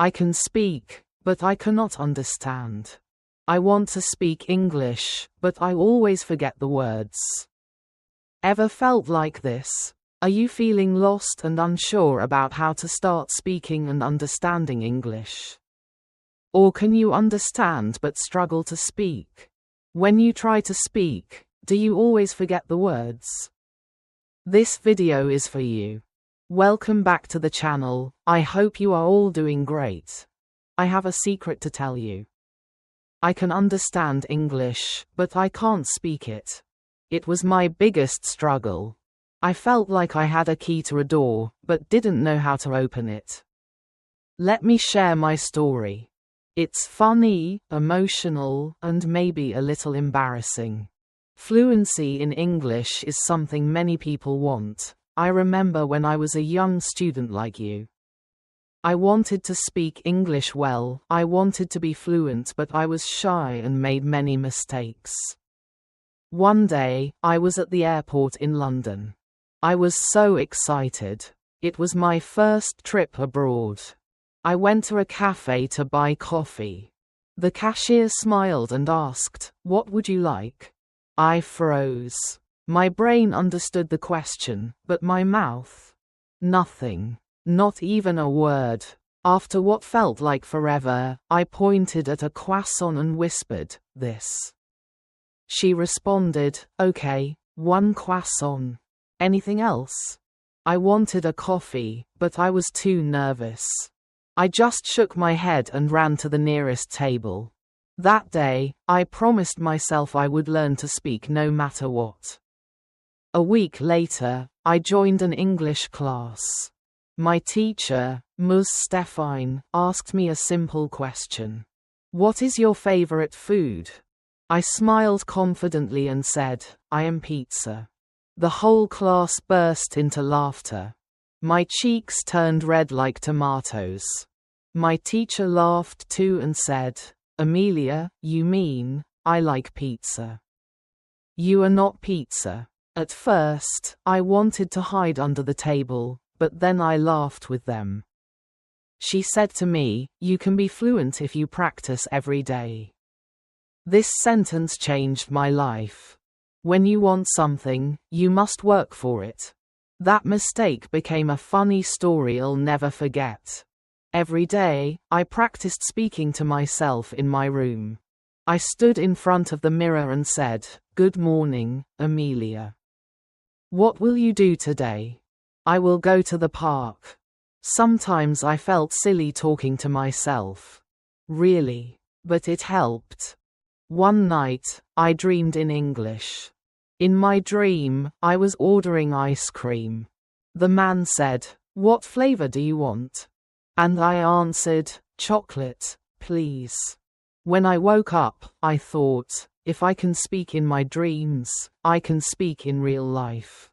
I can speak, but I cannot understand. I want to speak English, but I always forget the words. Ever felt like this? Are you feeling lost and unsure about how to start speaking and understanding English? Or can you understand but struggle to speak? When you try to speak, do you always forget the words? This video is for you. Welcome back to the channel. I hope you are all doing great. I have a secret to tell you. I can understand English, but I can't speak it. It was my biggest struggle. I felt like I had a key to a door, but didn't know how to open it. Let me share my story. It's funny, emotional, and maybe a little embarrassing. Fluency in English is something many people want. I remember when I was a young student like you. I wanted to speak English well, I wanted to be fluent, but I was shy and made many mistakes. One day, I was at the airport in London. I was so excited. It was my first trip abroad. I went to a cafe to buy coffee. The cashier smiled and asked, "What would you like?" I froze. My brain understood the question, but my mouth? Nothing. Not even a word. After what felt like forever, I pointed at a croissant and whispered, "This." She responded, "Okay, one croissant. Anything else?" I wanted a coffee, but I was too nervous. I just shook my head and ran to the nearest table. That day, I promised myself I would learn to speak no matter what. A week later, I joined an English class. My teacher, Ms. Stefan, asked me a simple question. "What is your favorite food?" I smiled confidently and said, "I am pizza." The whole class burst into laughter. My cheeks turned red like tomatoes. My teacher laughed too and said, "Amelia, you mean, I like pizza. You are not pizza." At first, I wanted to hide under the table, but then I laughed with them. She said to me, "You can be fluent if you practice every day." This sentence changed my life. When you want something, you must work for it. That mistake became a funny story I'll never forget. Every day, I practiced speaking to myself in my room. I stood in front of the mirror and said, "Good morning, Amelia. What will you do today?" "I will go to the park." Sometimes I felt silly talking to myself. Really. But it helped. One night, I dreamed in English. In my dream, I was ordering ice cream. The man said, "What flavor do you want?" And I answered, "Chocolate, please." When I woke up, I thought, if I can speak in my dreams, I can speak in real life.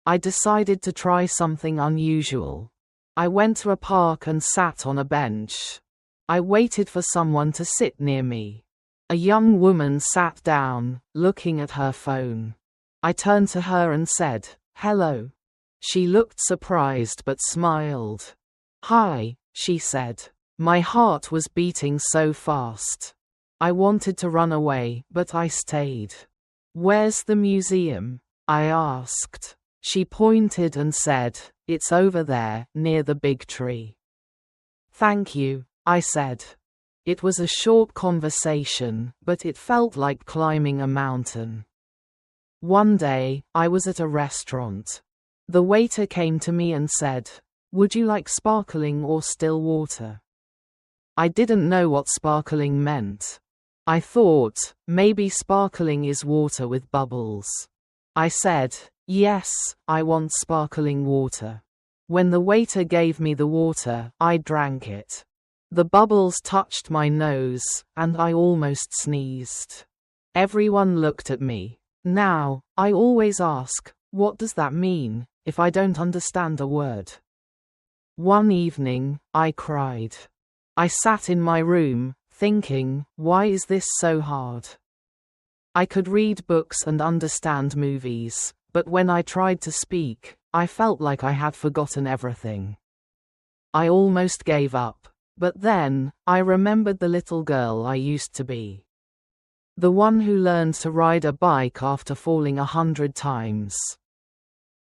I decided to try something unusual. I went to a park and sat on a bench. I waited for someone to sit near me. A young woman sat down, looking at her phone. I turned to her and said, "Hello." She looked surprised but smiled. "Hi," she said. My heart was beating so fast. I wanted to run away, but I stayed. "Where's the museum?" I asked. She pointed and said, "It's over there, near the big tree." "Thank you," I said. It was a short conversation, but it felt like climbing a mountain. One day, I was at a restaurant. The waiter came to me and said, "Would you like sparkling or still water?" I didn't know what sparkling meant. I thought, maybe sparkling is water with bubbles. I said, "Yes, I want sparkling water." When the waiter gave me the water, I drank it. The bubbles touched my nose, and I almost sneezed. Everyone looked at me. Now, I always ask, what does that mean, if I don't understand a word? One evening, I cried. I sat in my room, thinking, why is this so hard? I could read books and understand movies, but when I tried to speak, I felt like I had forgotten everything. I almost gave up. But then, I remembered the little girl I used to be. The one who learned to ride a bike after falling 100 times.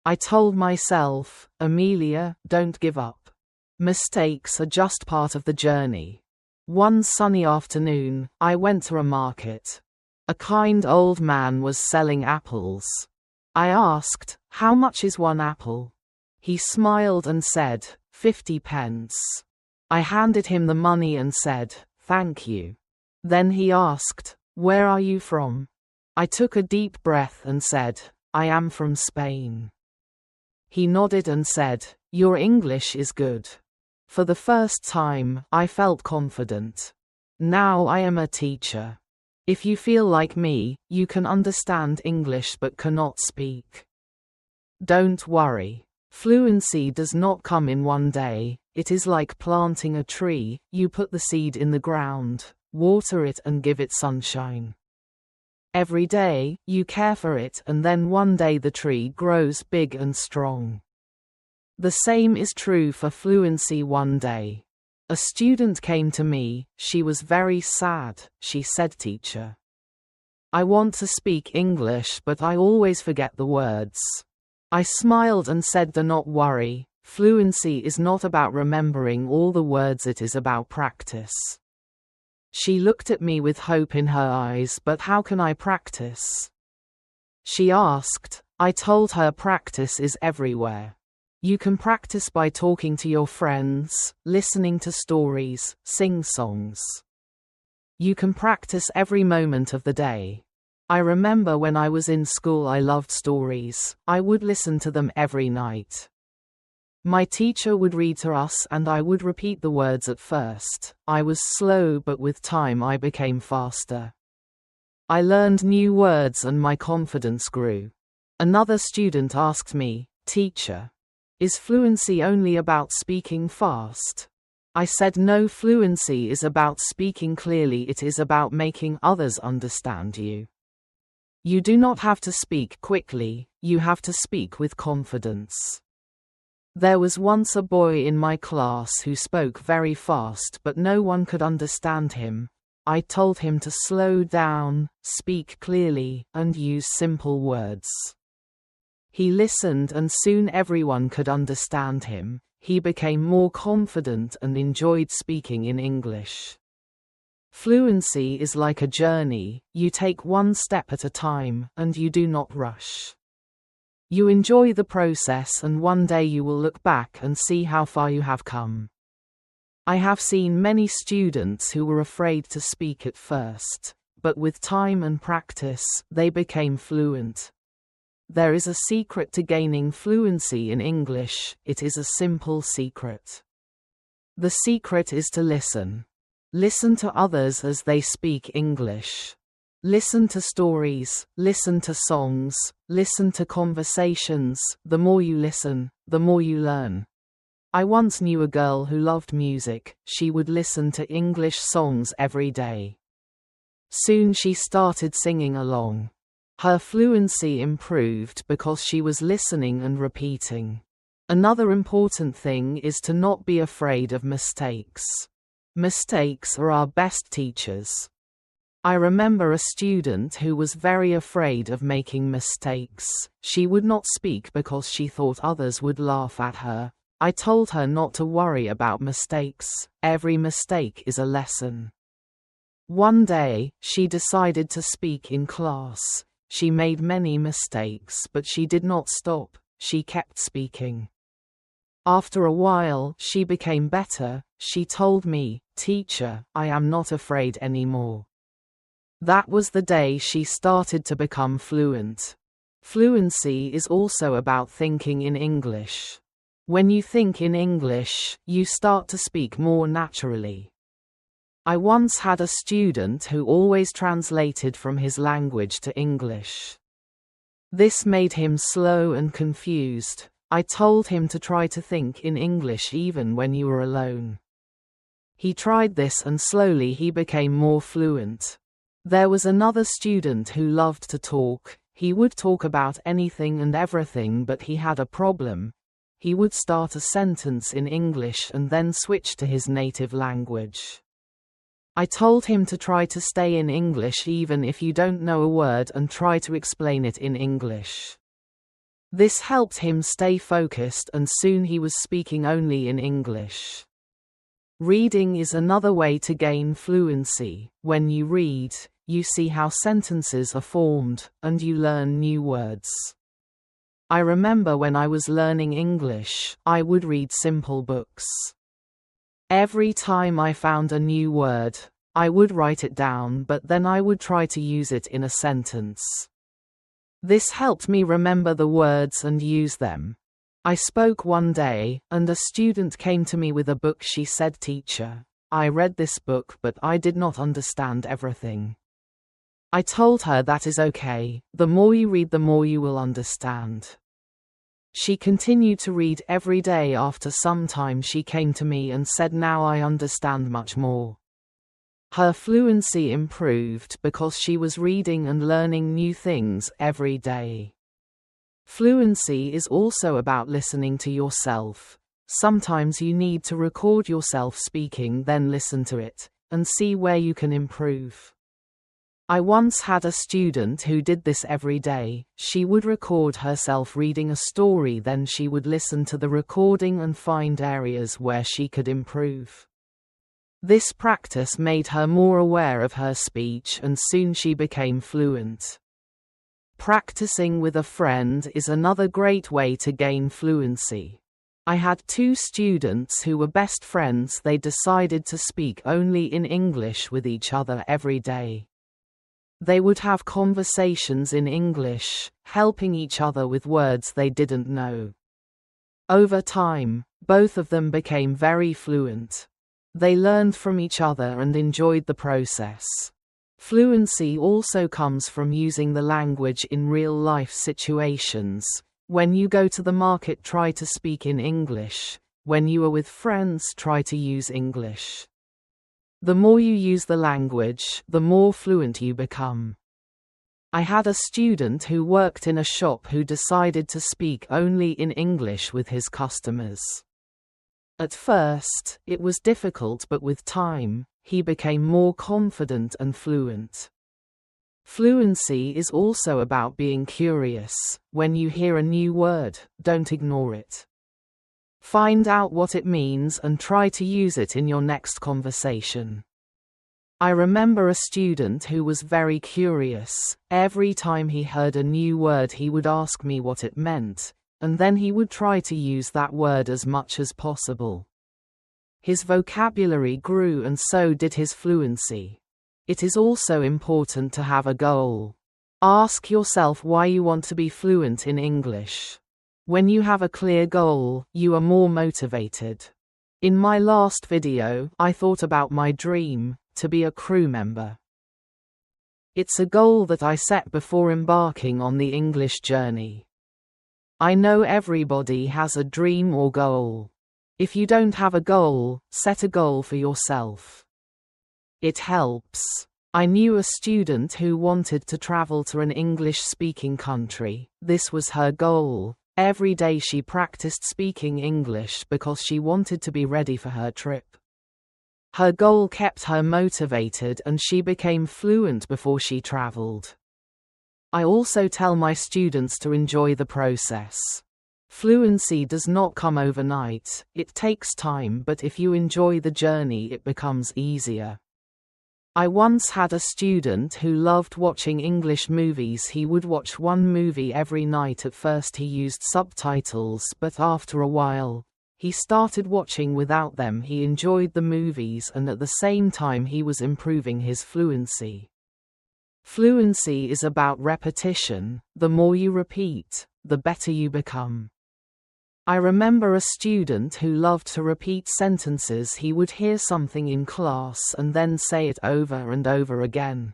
I told myself, Amelia, don't give up. Mistakes are just part of the journey. One sunny afternoon, I went to a market. A kind old man was selling apples. I asked, how much is one apple? He smiled and said, 50 pence. I handed him the money and said, thank you. Then he asked, where are you from? I took a deep breath and said, I am from Spain. He nodded and said, your English is good. For the first time, I felt confident. Now I am a teacher. If you feel like me, you can understand English but cannot speak. Don't worry. Fluency does not come in one day. It is like planting a tree. You put the seed in the ground, water it and give it sunshine. Every day, you care for it and then one day the tree grows big and strong. The same is true for fluency one day. A student came to me, she was very sad, she said, teacher, I want to speak English but I always forget the words. I smiled and said, do not worry, fluency is not about remembering all the words, it is about practice. She looked at me with hope in her eyes, but how can I practice? She asked. I told her practice is everywhere. You can practice by talking to your friends, listening to stories, sing songs. You can practice every moment of the day. I remember when I was in school I loved stories. I would listen to them every night. My teacher would read to us and I would repeat the words at first. I was slow but with time I became faster. I learned new words and my confidence grew. Another student asked me, teacher, is fluency only about speaking fast? I said no, fluency is about speaking clearly, it is about making others understand you. You do not have to speak quickly, you have to speak with confidence. There was once a boy in my class who spoke very fast but no one could understand him. I told him to slow down, speak clearly, and use simple words. He listened and soon everyone could understand him. He became more confident and enjoyed speaking in English. Fluency is like a journey, you take one step at a time, and you do not rush. You enjoy the process and one day you will look back and see how far you have come. I have seen many students who were afraid to speak at first, but with time and practice, they became fluent. There is a secret to gaining fluency in English, it is a simple secret. The secret is to listen. Listen to others as they speak English. Listen to stories, listen to songs, listen to conversations. The more you listen, the more you learn. I once knew a girl who loved music. She would listen to English songs every day. Soon she started singing along. Her fluency improved because she was listening and repeating. Another important thing is to not be afraid of mistakes. Mistakes are our best teachers. I remember a student who was very afraid of making mistakes. She would not speak because she thought others would laugh at her. I told her not to worry about mistakes. Every mistake is a lesson. One day, she decided to speak in class. She made many mistakes, but she did not stop. She kept speaking. After a while, she became better. She told me, teacher, I am not afraid anymore. That was the day she started to become fluent. Fluency is also about thinking in English. When you think in English, you start to speak more naturally. I once had a student who always translated from his language to English. This made him slow and confused. I told him to try to think in English even when you were alone. He tried this and slowly he became more fluent. There was another student who loved to talk. He would talk about anything and everything, but he had a problem. he would start a sentence in English and then switch to his native language. I told him to try to stay in English even if you don't know a word and try to explain it in English. This helped him stay focused and soon he was speaking only in English. Reading is another way to gain fluency. When you read, you see how sentences are formed, and you learn new words. I remember when I was learning English, I would read simple books. Every time I found a new word, I would write it down, but then I would try to use it in a sentence. This helped me remember the words and use them. I spoke one day, and a student came to me with a book. She said, "Teacher, I read this book but I did not understand everything." I told her that is okay, the more you read the more you will understand. She continued to read every day. After some time she came to me and said, "Now I understand much more." Her fluency improved because she was reading and learning new things every day. Fluency is also about listening to yourself. Sometimes you need to record yourself speaking, then listen to it, and see where you can improve. I once had a student who did this every day. She would record herself reading a story, then she would listen to the recording and find areas where she could improve. This practice made her more aware of her speech and soon she became fluent. Practicing with a friend is another great way to gain fluency. I had two students who were best friends. They decided to speak only in English with each other every day. They would have conversations in English, helping each other with words they didn't know. Over time, both of them became very fluent. They learned from each other and enjoyed the process. Fluency also comes from using the language in real-life situations. When you go to the market, try to speak in English. When you are with friends, try to use English. The more you use the language, the more fluent you become. I had a student who worked in a shop who decided to speak only in English with his customers. At first, it was difficult, but with time, he became more confident and fluent. Fluency is also about being curious. When you hear a new word, don't ignore it. Find out what it means and try to use it in your next conversation. I remember a student who was very curious. Every time he heard a new word, he would ask me what it meant, and then he would try to use that word as much as possible. His vocabulary grew and so did his fluency. It is also important to have a goal. Ask yourself why you want to be fluent in English. When you have a clear goal, you are more motivated. In my last video, I thought about my dream, to be a crew member. It's a goal that I set before embarking on the English journey. I know everybody has a dream or goal. If you don't have a goal, set a goal for yourself. It helps. I knew a student who wanted to travel to an English-speaking country. This was her goal. Every day she practiced speaking English because she wanted to be ready for her trip. Her goal kept her motivated and she became fluent before she traveled. I also tell my students to enjoy the process. Fluency does not come overnight, it takes time, but if you enjoy the journey, it becomes easier. I once had a student who loved watching English movies. He would watch one movie every night. At first he used subtitles, but after a while, he started watching without them. He enjoyed the movies and at the same time he was improving his fluency. Fluency is about repetition. The more you repeat, the better you become. I remember a student who loved to repeat sentences. He would hear something in class and then say it over and over again.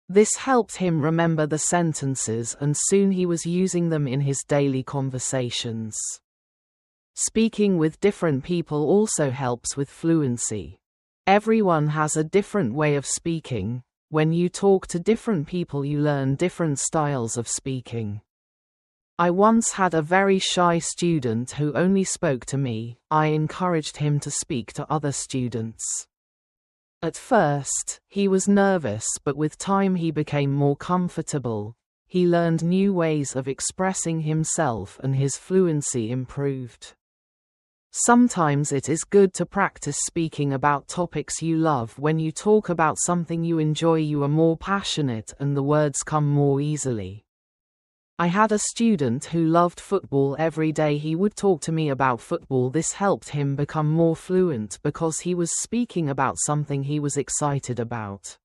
This helped him remember the sentences and soon he was using them in his daily conversations. Speaking with different people also helps with fluency. Everyone has a different way of speaking. When you talk to different people, you learn different styles of speaking. I once had a very shy student who only spoke to me. I encouraged him to speak to other students. At first, he was nervous, but with time he became more comfortable. He learned new ways of expressing himself and his fluency improved. Sometimes it is good to practice speaking about topics you love. When you talk about something you enjoy, you are more passionate and the words come more easily. I had a student who loved football. Every day he would talk to me about football. This helped him become more fluent because he was speaking about something he was excited about.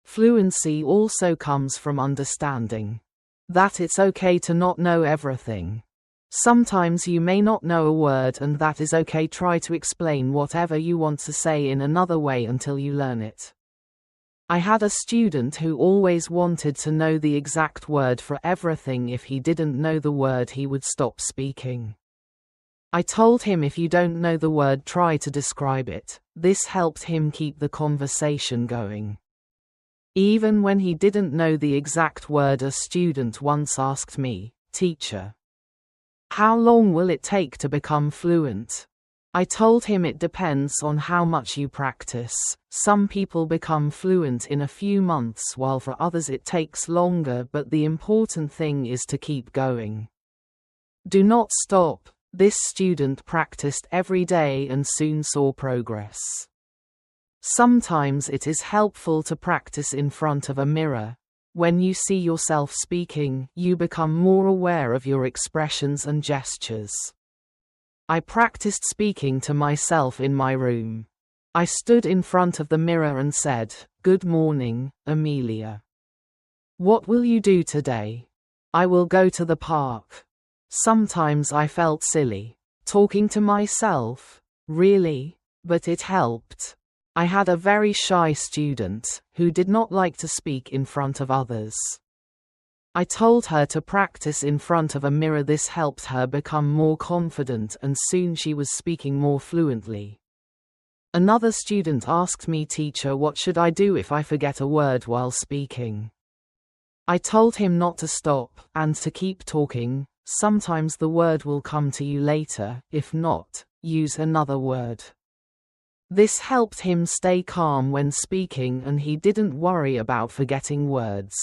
Fluency also comes from understanding that it's okay to not know everything. Sometimes you may not know a word, and that is okay. Try to explain whatever you want to say in another way until you learn it. I had a student who always wanted to know the exact word for everything. If he didn't know the word, he would stop speaking. I told him, if you don't know the word, try to describe it. This helped him keep the conversation going. Even when he didn't know the exact word, a student once asked me, "Teacher, how long will it take to become fluent?" I told him it depends on how much you practice. Some people become fluent in a few months, while for others it takes longer, but the important thing is to keep going. Do not stop. This student practiced every day and soon saw progress. Sometimes it is helpful to practice in front of a mirror. When you see yourself speaking, you become more aware of your expressions and gestures. I practiced speaking to myself in my room. I stood in front of the mirror and said, "Good morning, Amelia. What will you do today?" "I will go to the park." Sometimes I felt silly. Talking to myself? Really? But it helped. I had a very shy student who did not like to speak in front of others. I told her to practice in front of a mirror. This helped her become more confident, and soon she was speaking more fluently. Another student asked me, "Teacher, what should I do if I forget a word while speaking?" I told him not to stop and to keep talking. Sometimes the word will come to you later. If not, use another word. This helped him stay calm when speaking, and he didn't worry about forgetting words.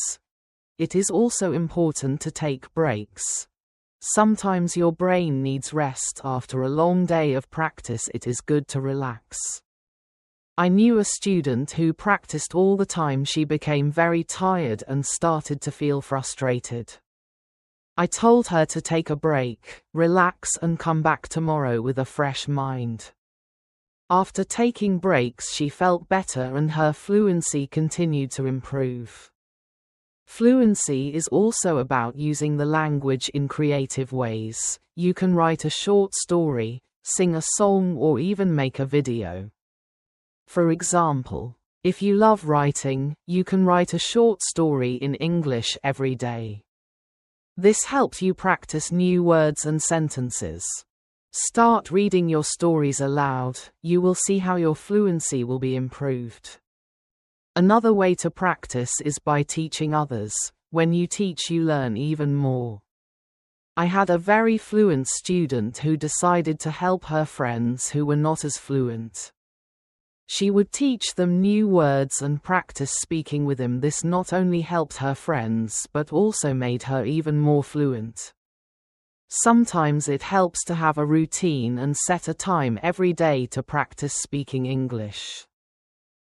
It is also important to take breaks. Sometimes your brain needs rest after a long day of practice. It is good to relax. I knew a student who practiced all the time. She became very tired and started to feel frustrated. I told her to take a break, relax, and come back tomorrow with a fresh mind. After taking breaks, she felt better and her fluency continued to improve. Fluency is also about using the language in creative ways. You can write a short story, sing a song, or even make a video. For example, if you love writing, you can write a short story in English every day. This helps you practice new words and sentences. Start reading your stories aloud. You will see how your fluency will be improved. Another way to practice is by teaching others. When you teach, you learn even more. I had a very fluent student who decided to help her friends who were not as fluent. She would teach them new words and practice speaking with them. This not only helped her friends but also made her even more fluent. Sometimes it helps to have a routine and set a time every day to practice speaking English.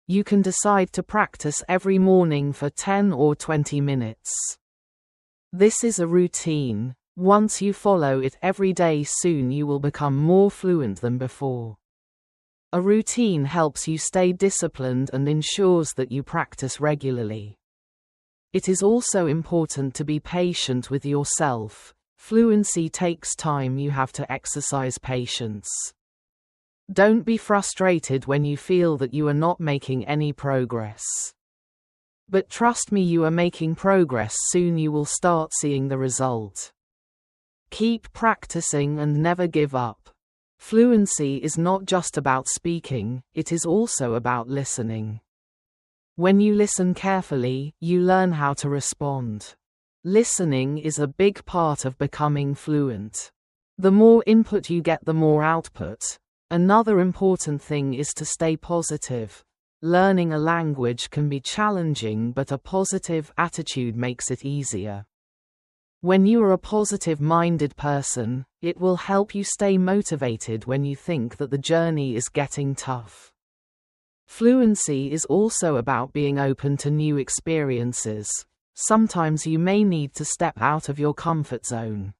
You can decide to practice every morning for 10 or 20 minutes. This is a routine. Once you follow it every day, soon you will become more fluent than before. A routine helps you stay disciplined and ensures that you practice regularly. It is also important to be patient with yourself. Fluency takes time. You have to exercise patience. Don't be frustrated when you feel that you are not making any progress. But trust me, you are making progress. Soon you will start seeing the result. Keep practicing and never give up. Fluency is not just about speaking, it is also about listening. When you listen carefully, you learn how to respond. Listening is a big part of becoming fluent. The more input you get, the more output. Another important thing is to stay positive. Learning a language can be challenging, but a positive attitude makes it easier. When you are a positive-minded person, it will help you stay motivated when you think that the journey is getting tough. Fluency is also about being open to new experiences. Sometimes you may need to step out of your comfort zone.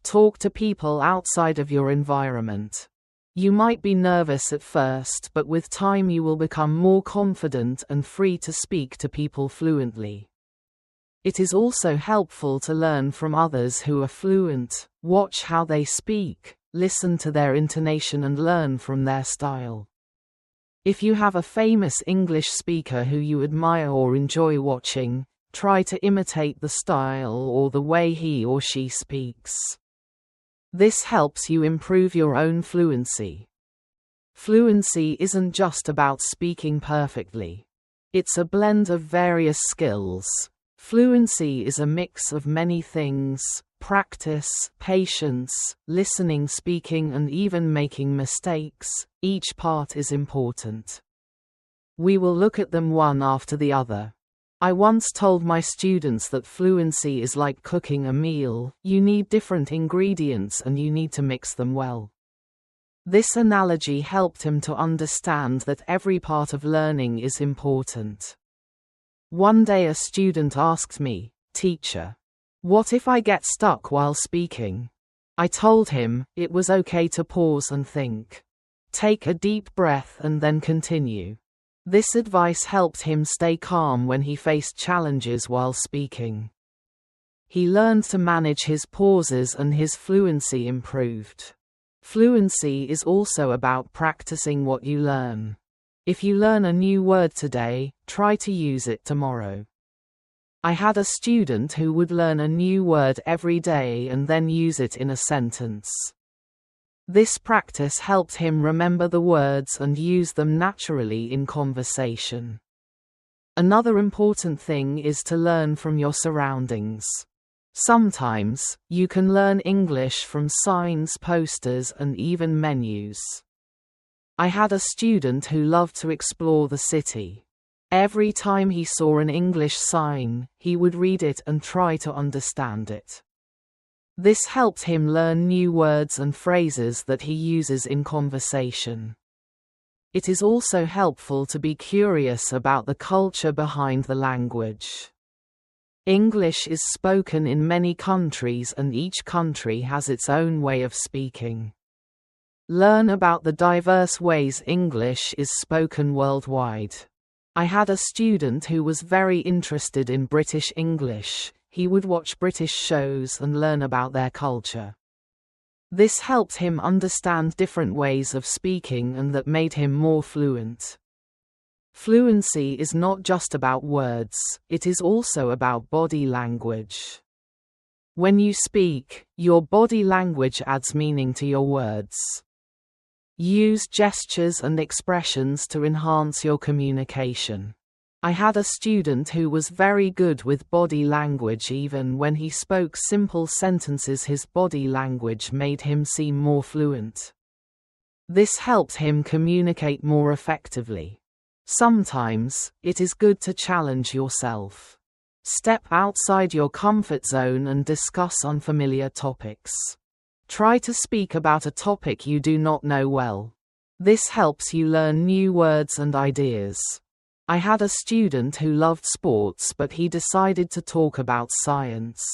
Talk to people outside of your environment. You might be nervous at first, but with time you will become more confident and free to speak to people fluently. It is also helpful to learn from others who are fluent. Watch how they speak, listen to their intonation and learn from their style. If you have a famous English speaker who you admire or enjoy watching, try to imitate the style or the way he or she speaks. This helps you improve your own fluency. Fluency isn't just about speaking perfectly. It's a blend of various skills. Fluency is a mix of many things: practice, patience, listening, speaking, and even making mistakes. Each part is important. We will look at them one after the other. I once told my students that fluency is like cooking a meal. You need different ingredients and you need to mix them well. This analogy helped him to understand that every part of learning is important. One day a student asked me, "Teacher, what if I get stuck while speaking?" I told him it was okay to pause and think. Take a deep breath and then continue. This advice helped him stay calm when he faced challenges while speaking. He learned to manage his pauses and his fluency improved. Fluency is also about practicing what you learn. If you learn a new word today, try to use it tomorrow. I had a student who would learn a new word every day and then use it in a sentence. This practice helped him remember the words and use them naturally in conversation. Another important thing is to learn from your surroundings. Sometimes, you can learn English from signs, posters, and even menus. I had a student who loved to explore the city. Every time he saw an English sign, he would read it and try to understand it. This helped him learn new words and phrases that he uses in conversation. It is also helpful to be curious about the culture behind the language. English is spoken in many countries and each country has its own way of speaking. Learn about the diverse ways English is spoken worldwide. I had a student who was very interested in British English. He would watch British shows and learn about their culture. This helped him understand different ways of speaking and that made him more fluent. Fluency is not just about words, it is also about body language. When you speak, your body language adds meaning to your words. Use gestures and expressions to enhance your communication. I had a student who was very good with body language. Even when he spoke simple sentences, his body language made him seem more fluent. This helped him communicate more effectively. Sometimes, it is good to challenge yourself. Step outside your comfort zone and discuss unfamiliar topics. Try to speak about a topic you do not know well. This helps you learn new words and ideas. I had a student who loved sports, but he decided to talk about science.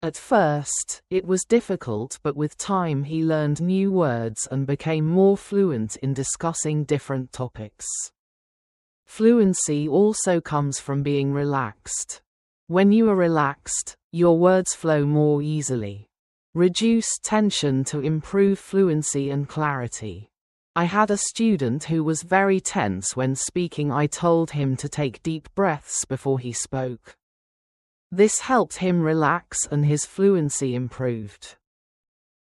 At first, it was difficult, but with time he learned new words and became more fluent in discussing different topics. Fluency also comes from being relaxed. When you are relaxed, your words flow more easily. Reduce tension to improve fluency and clarity. I had a student who was very tense when speaking. I told him to take deep breaths before he spoke. This helped him relax and his fluency improved.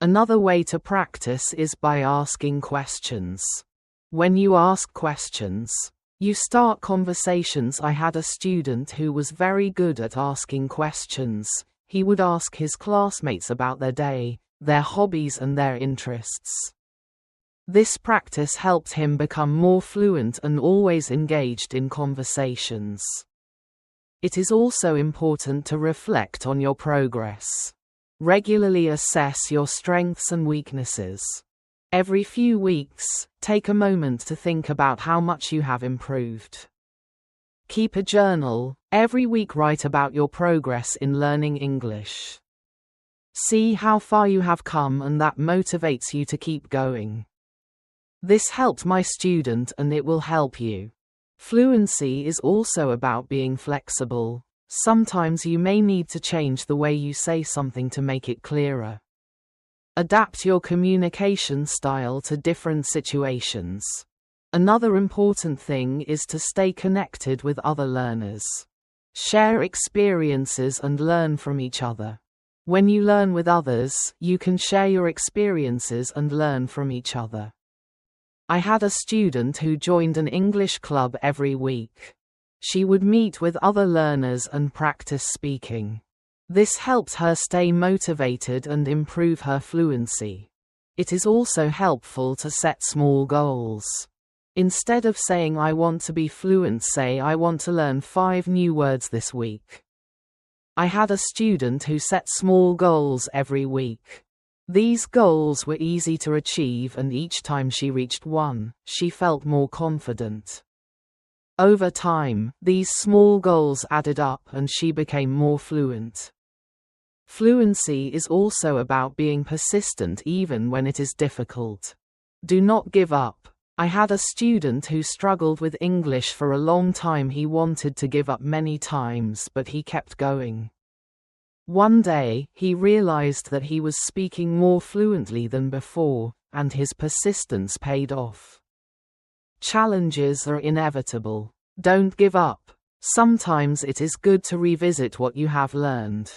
Another way to practice is by asking questions. When you ask questions, You start conversations. I had a student who was very good at asking questions. He would ask his classmates about their day, their hobbies and their interests. This practice helped him become more fluent and always engaged in conversations. It is also important to reflect on your progress. Regularly assess your strengths and weaknesses. Every few weeks, take a moment to think about how much you have improved. Keep a journal. Every week write about your progress in learning English. See how far you have come, and that motivates you to keep going. This helped my student and it will help you. Fluency is also about being flexible. Sometimes you may need to change the way you say something to make it clearer. Adapt your communication style to different situations. Another important thing is to stay connected with other learners. Share experiences and learn from each other. When you learn with others, you can share your experiences and learn from each other. I had a student who joined an English club every week. She would meet with other learners and practice speaking. This helped her stay motivated and improve her fluency. It is also helpful to set small goals. Instead of saying I want to be fluent, say I want to learn 5 new words this week. I had a student who set small goals every week. These goals were easy to achieve, and each time she reached one, she felt more confident. Over time, these small goals added up and she became more fluent. Fluency is also about being persistent even when it is difficult. Do not give up. I had a student who struggled with English for a long time. He wanted to give up many times, but he kept going. One day, he realized that he was speaking more fluently than before, and his persistence paid off. Challenges are inevitable. Don't give up. Sometimes it is good to revisit what you have learned.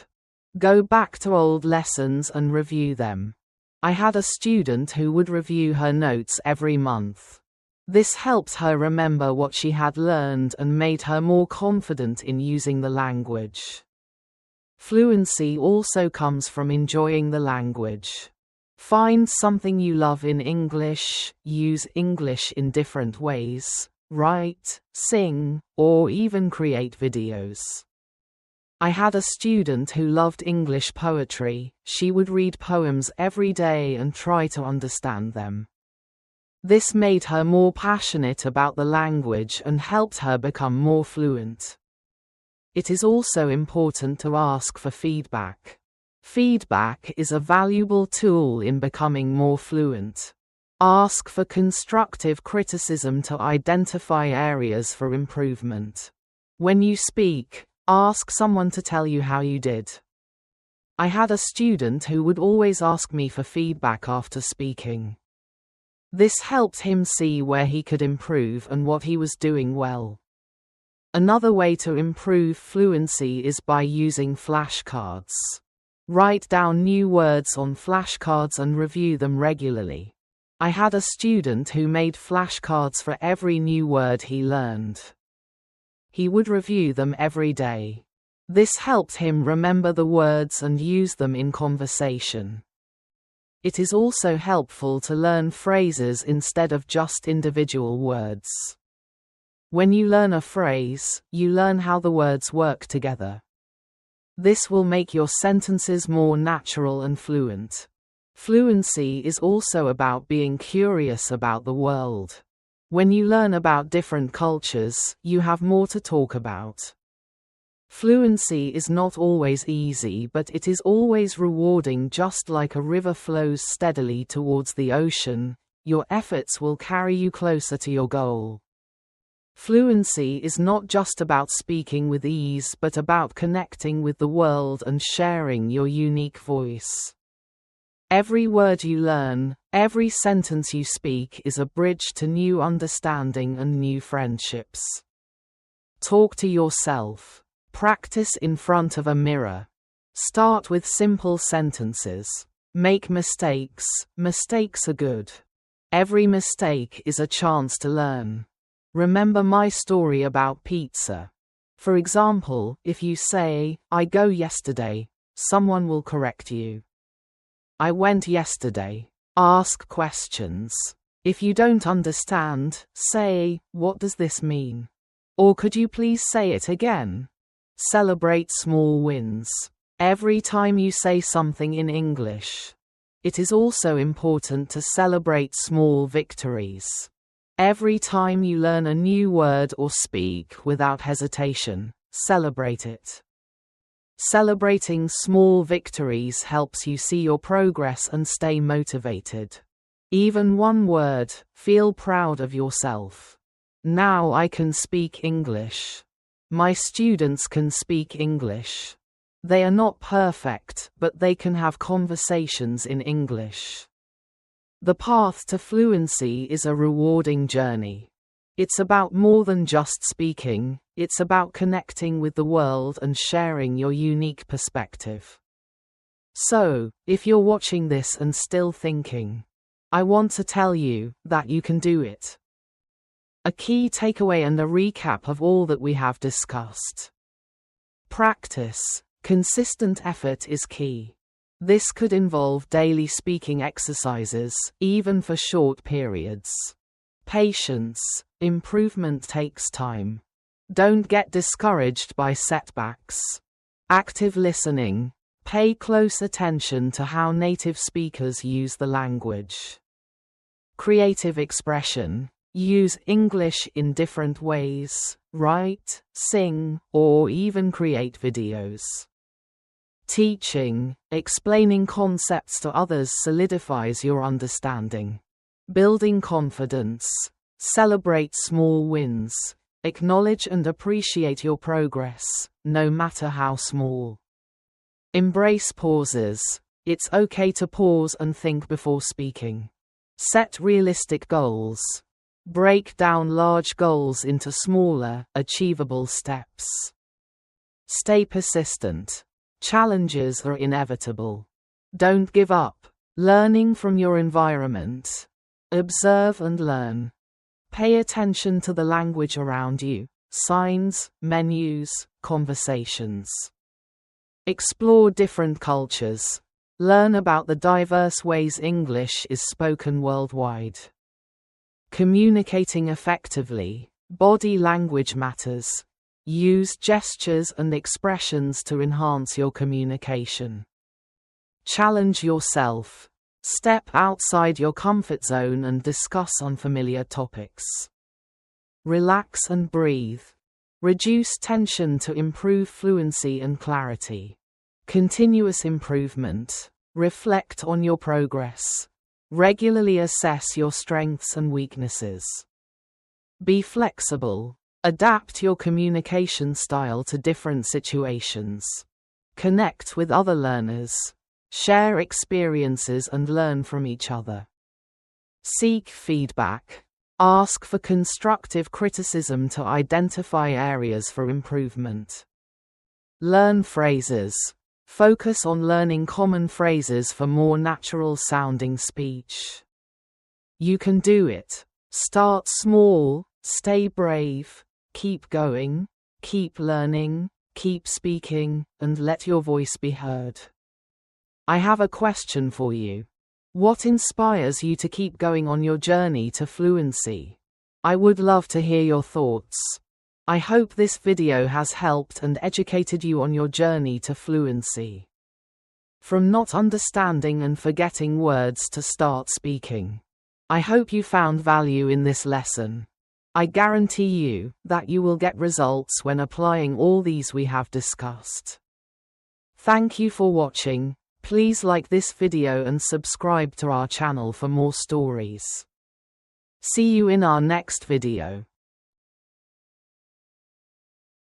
Go back to old lessons and review them. I had a student who would review her notes every month. This helped her remember what she had learned and made her more confident in using the language. Fluency also comes from enjoying the language. Find something you love in English, use English in different ways, write, sing, or even create videos. I had a student who loved English poetry. She would read poems every day and try to understand them. This made her more passionate about the language and helped her become more fluent. It is also important to ask for feedback. Feedback is a valuable tool in becoming more fluent. Ask for constructive criticism to identify areas for improvement. When you speak, ask someone to tell you how you did. I had a student who would always ask me for feedback after speaking. This helped him see where he could improve and what he was doing well. Another way to improve fluency is by using flashcards. Write down new words on flashcards and review them regularly. I had a student who made flashcards for every new word he learned. He would review them every day. This helped him remember the words and use them in conversation. It is also helpful to learn phrases instead of just individual words. When you learn a phrase, you learn how the words work together. This will make your sentences more natural and fluent. Fluency is also about being curious about the world. When you learn about different cultures, you have more to talk about. Fluency is not always easy, but it is always rewarding. Just like a river flows steadily towards the ocean, your efforts will carry you closer to your goal. Fluency is not just about speaking with ease, but about connecting with the world and sharing your unique voice. Every word you learn, every sentence you speak is a bridge to new understanding and new friendships. Talk to yourself. Practice in front of a mirror. Start with simple sentences. Make mistakes. Mistakes are good. Every mistake is a chance to learn. Remember my story about pizza. For example, if you say, I go yesterday, someone will correct you. I went yesterday. Ask questions. If you don't understand, say, what does this mean? Or could you please say it again? Celebrate small wins. Every time you say something in English, it is also important to celebrate small victories. Every time you learn a new word or speak without hesitation, celebrate it. Celebrating small victories helps you see your progress and stay motivated. Even one word, feel proud of yourself. Now I can speak English. My students can speak English. They are not perfect, but they can have conversations in English. The path to fluency is a rewarding journey. It's about more than just speaking, it's about connecting with the world and sharing your unique perspective. So, if you're watching this and still thinking, I want to tell you that you can do it. A key takeaway and a recap of all that we have discussed. Practice. Consistent effort is key. This could involve daily speaking exercises, even for short periods. Patience. Improvement takes time. Don't get discouraged by setbacks. Active listening. Pay close attention to how native speakers use the language. Creative expression. Use English in different ways. Write, sing, or even create videos. Teaching. Explaining concepts to others solidifies your understanding. Building confidence. Celebrate small wins. Acknowledge and appreciate your progress, no matter how small. Embrace pauses. It's okay to pause and think before speaking. Set realistic goals. Break down large goals into smaller, achievable steps. Stay persistent. Challenges are inevitable. Don't give up. Learning from your environment. Observe and learn. Pay attention to the language around you, signs, menus, conversations. Explore different cultures. Learn about the diverse ways English is spoken worldwide. Communicating effectively. Body language matters. Use gestures and expressions to enhance your communication. Challenge yourself. Step outside your comfort zone and discuss unfamiliar topics. Relax and breathe. Reduce tension to improve fluency and clarity. Continuous improvement. Reflect on your progress. Regularly assess your strengths and weaknesses. Be flexible. Adapt your communication style to different situations. Connect with other learners. Share experiences and learn from each other. Seek feedback. Ask for constructive criticism to identify areas for improvement. Learn phrases. Focus on learning common phrases for more natural-sounding speech. You can do it. Start small, stay brave, keep going, keep learning, keep speaking, and let your voice be heard. I have a question for you. What inspires you to keep going on your journey to fluency? I would love to hear your thoughts. I hope this video has helped and educated you on your journey to fluency. From not understanding and forgetting words to start speaking. I hope you found value in this lesson. I guarantee you that you will get results when applying all these we have discussed. Thank you for watching. Please like this video and subscribe to our channel for more stories. See you in our next video.